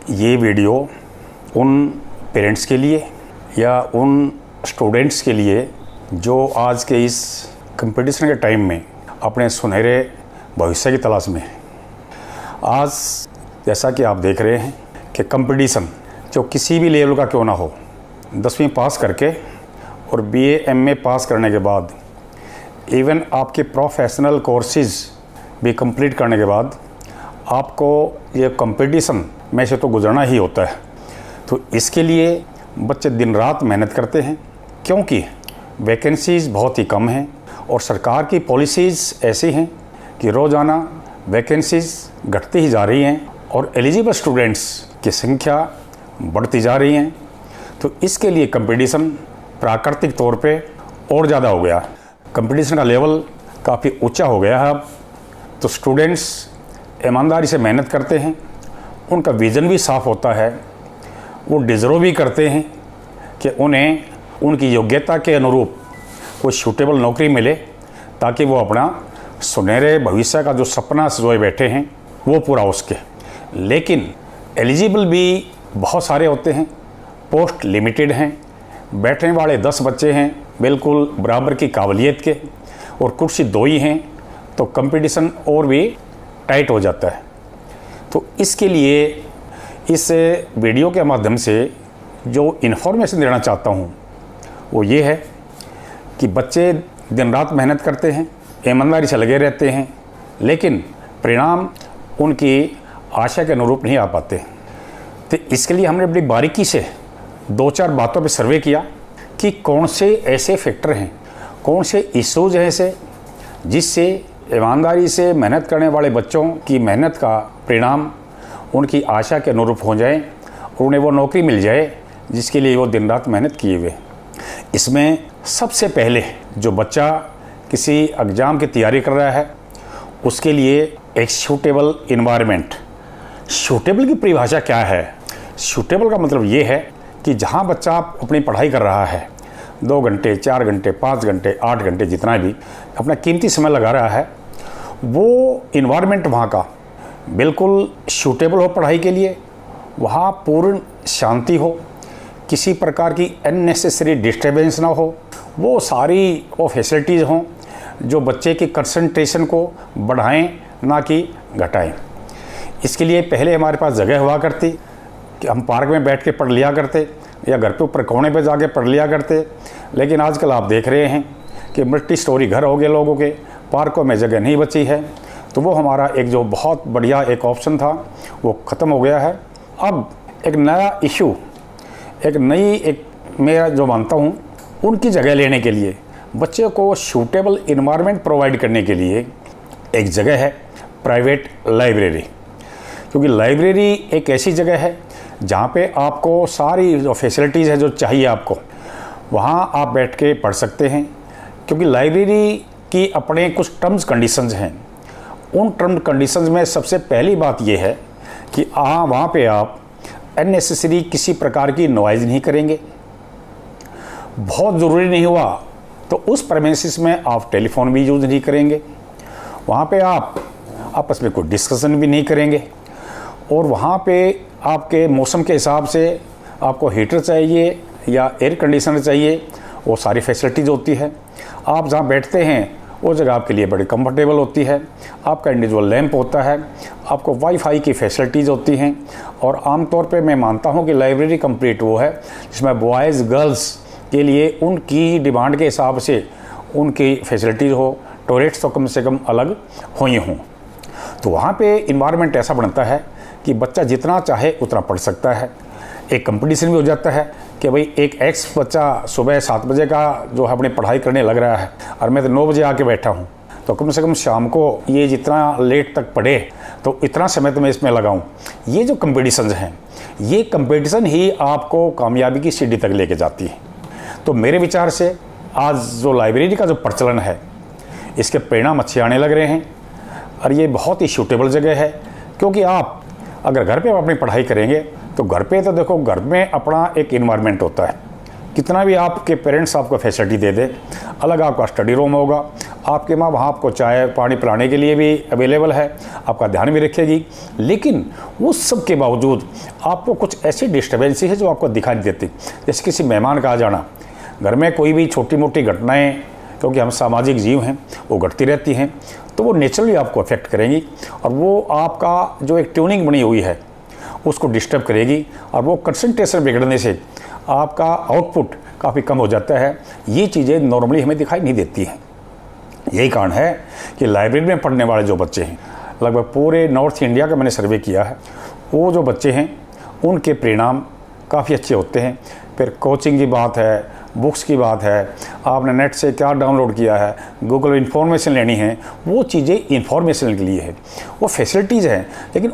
ये वीडियो उन पेरेंट्स के लिए या उन स्टूडेंट्स के लिए जो आज के इस कंपटीशन के टाइम में अपने सुनहरे भविष्य की तलाश में है। आज जैसा कि आप देख रहे हैं कि कंपटीशन जो किसी भी लेवल का क्यों ना हो, 10वीं पास करके और BA MA पास करने के बाद इवन आपके प्रोफेशनल कोर्सेज भी कंप्लीट करने के बाद आपको ये कंपटीशन में से तो गुजरना ही होता है। तो इसके लिए बच्चे दिन रात मेहनत करते हैं, क्योंकि वैकेंसीज़ बहुत ही कम हैं और सरकार की पॉलिसीज़ ऐसी हैं कि रोज़ाना वैकेंसीज़ घटती ही जा रही हैं और एलिजिबल स्टूडेंट्स की संख्या बढ़ती जा रही हैं। तो इसके लिए कंपटीशन प्राकृतिक तौर पे और ज़्यादा हो गया। कंपटीशन का लेवल काफ़ी ऊंचा हो गया है अब। तो स्टूडेंट्स ईमानदारी से मेहनत करते हैं, उनका विज़न भी साफ़ होता है, वो डिज़र्व भी करते हैं कि उन्हें उनकी योग्यता के अनुरूप कोई सूटेबल नौकरी मिले, ताकि वो अपना सुनहरे भविष्य का जो सपना सोए बैठे हैं वो पूरा हो सके। लेकिन एलिजिबल भी बहुत सारे होते हैं, पोस्ट लिमिटेड हैं, बैठने वाले 10 बच्चे हैं बिल्कुल बराबर की काबिलियत के और कुर्सी 2 ही हैं, तो कंपटीशन और भी टाइट हो जाता है। तो इसके लिए इस वीडियो के माध्यम से जो इन्फॉर्मेशन देना चाहता हूँ वो ये है कि बच्चे दिन रात मेहनत करते हैं, ईमानदारी से लगे रहते हैं, लेकिन परिणाम उनकी आशा के अनुरूप नहीं आ पाते। तो इसके लिए हमने बड़ी बारीकी से 2-4 बातों पे सर्वे किया कि कौन से ऐसे फैक्टर हैं, कौन से इश्यूज हैं ऐसे जिससे ईमानदारी से मेहनत करने वाले बच्चों की मेहनत का परिणाम उनकी आशा के अनुरूप हो जाए और उन्हें वो नौकरी मिल जाए जिसके लिए वो दिन रात मेहनत किए हुए। इसमें सबसे पहले जो बच्चा किसी एग्ज़ाम की तैयारी कर रहा है उसके लिए एक सूटेबल इन्वायरमेंट। सूटेबल की परिभाषा क्या है? सूटेबल का मतलब ये है कि जहाँ बच्चा अपनी पढ़ाई कर रहा है, 2 घंटे 4 घंटे 5 घंटे 8 घंटे जितना भी अपना कीमती समय लगा रहा है, वो इन्वायरमेंट वहाँ का बिल्कुल सूटेबल हो पढ़ाई के लिए, वहाँ पूर्ण शांति हो, किसी प्रकार की अननेसेसरी डिस्टर्बेंस ना हो, वो सारी वो फैसिलिटीज़ हों जो बच्चे की कंसंट्रेशन को बढ़ाएं ना कि घटाएं। इसके लिए पहले हमारे पास जगह हुआ करती कि हम पार्क में बैठ के पढ़ लिया करते या घर पे ऊपर कोने पे जाके पढ़ लिया करते, लेकिन आजकल आप देख रहे हैं कि मल्टी स्टोरी घर हो गए लोगों के, पार्कों में जगह नहीं बची है। तो वो हमारा एक जो बहुत बढ़िया एक ऑप्शन था वो ख़त्म हो गया है। अब एक नया इशू, एक नई मैं जो मानता हूँ उनकी जगह लेने के लिए बच्चे को सूटेबल इन्वायरमेंट प्रोवाइड करने के लिए एक जगह है प्राइवेट लाइब्रेरी। क्योंकि लाइब्रेरी एक ऐसी जगह है जहाँ पे आपको सारी जो फैसिलिटीज़ है जो चाहिए आपको, वहाँ आप बैठ के पढ़ सकते हैं। क्योंकि लाइब्रेरी की अपने कुछ टर्म्स कंडीशंस हैं। उन टर्म कंडीशंस में सबसे पहली बात यह है कि वहाँ पे आप अननेसेसरी किसी प्रकार की नॉइज़ नहीं करेंगे। बहुत ज़रूरी नहीं हुआ तो उस प्रेमिसेस में आप टेलीफोन भी यूज़ नहीं करेंगे। वहाँ पे आप आपस में कोई डिस्कशन भी नहीं करेंगे। और वहाँ पे आपके मौसम के हिसाब से आपको हीटर चाहिए या एयर कंडीशनर चाहिए, वो सारी फैसिलिटीज़ होती है। आप जहाँ बैठते हैं वो जगह आपके लिए बड़ी कंफर्टेबल होती है। आपका इंडिविजुअल लैंप होता है, आपको वाईफाई की फैसिलिटीज़ होती हैं। और आमतौर पे मैं मानता हूँ कि लाइब्रेरी कंप्लीट वो है जिसमें बॉयज़ गर्ल्स के लिए उनकी डिमांड के हिसाब से उनकी फैसिलिटीज़ हो, टॉयलेट्स तो कम से कम अलग हुई हों। तो वहाँ पे इन्वायरमेंट ऐसा बनता है कि बच्चा जितना चाहे उतना पढ़ सकता है। एक कंपटीशन भी हो जाता है कि भाई एक एक्स बच्चा सुबह 7 बजे का जो है अपनी पढ़ाई करने लग रहा है और मैं तो 9 बजे आके बैठा हूँ, तो कम से कम शाम को ये जितना लेट तक पढ़े तो इतना समय तो मैं इसमें लगाऊँ। ये जो कंपटीशंस हैं, ये कंपटीशन ही आपको कामयाबी की सीढ़ी तक लेके जाती है। तो मेरे विचार से आज जो लाइब्रेरी का जो प्रचलन है, इसके परिणाम अच्छे आने लग रहे हैं और ये बहुत ही सूटेबल जगह है। क्योंकि आप अगर घर पे अपनी पढ़ाई करेंगे तो घर पे तो देखो, घर में अपना एक इन्वायरमेंट होता है, कितना भी आपके पेरेंट्स आपको फैसिलिटी दे दे, अलग आपका स्टडी रूम होगा, आपके माँ वहाँ आपको चाय पानी पिलाने के लिए भी अवेलेबल है, आपका ध्यान भी रखेगी। लेकिन उस सब के बावजूद आपको कुछ ऐसी डिस्टर्बेंसी है जो आपको दिखाई नहीं देती। जैसे किसी मेहमान का आ जाना, घर में कोई भी छोटी मोटी घटनाएँ, क्योंकि हम सामाजिक जीव हैं, वो घटती रहती हैं, तो वो नेचुरली आपको अफेक्ट करेंगी और वो आपका जो एक ट्यूनिंग बनी हुई है उसको डिस्टर्ब करेगी और वो कंसंट्रेशन बिगड़ने से आपका आउटपुट काफ़ी कम हो जाता है। ये चीज़ें नॉर्मली हमें दिखाई नहीं देती हैं। यही कारण है कि लाइब्रेरी में पढ़ने वाले जो बच्चे हैं, लगभग पूरे नॉर्थ इंडिया का मैंने सर्वे किया है, वो जो बच्चे हैं उनके परिणाम काफ़ी अच्छे होते हैं। फिर कोचिंग की बात है, बुक्स की बात है, आपने नेट से क्या डाउनलोड किया है, गूगल इन्फॉर्मेशन लेनी है, वो चीज़ें इन्फॉर्मेशन के लिए है, वो फैसिलिटीज़ हैं। लेकिन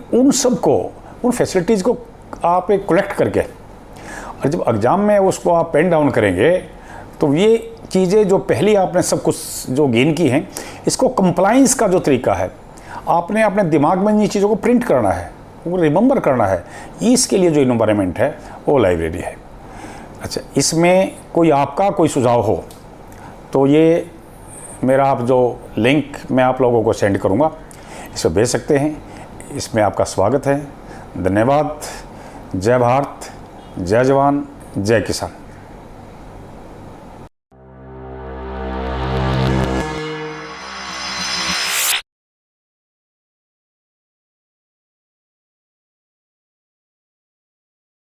उन फैसिलिटीज़ को आप एक कलेक्ट करके और जब एग्ज़ाम में उसको आप पेन डाउन करेंगे तो ये चीज़ें जो पहली आपने सब कुछ जो गेन की हैं, इसको कंप्लाइंस का जो तरीका है, आपने अपने दिमाग में इन चीज़ों को प्रिंट करना है, वो रिमेंबर करना है। इसके लिए जो इन्वायरमेंट है वो लाइब्रेरी है। अच्छा, इसमें कोई आपका कोई सुझाव हो तो ये मेरा आप जो लिंक मैं आप लोगों को सेंड करूँगा, इसे भेज सकते हैं। इसमें आपका स्वागत है। धन्यवाद। जय भारत, जय जवान, जय किसान।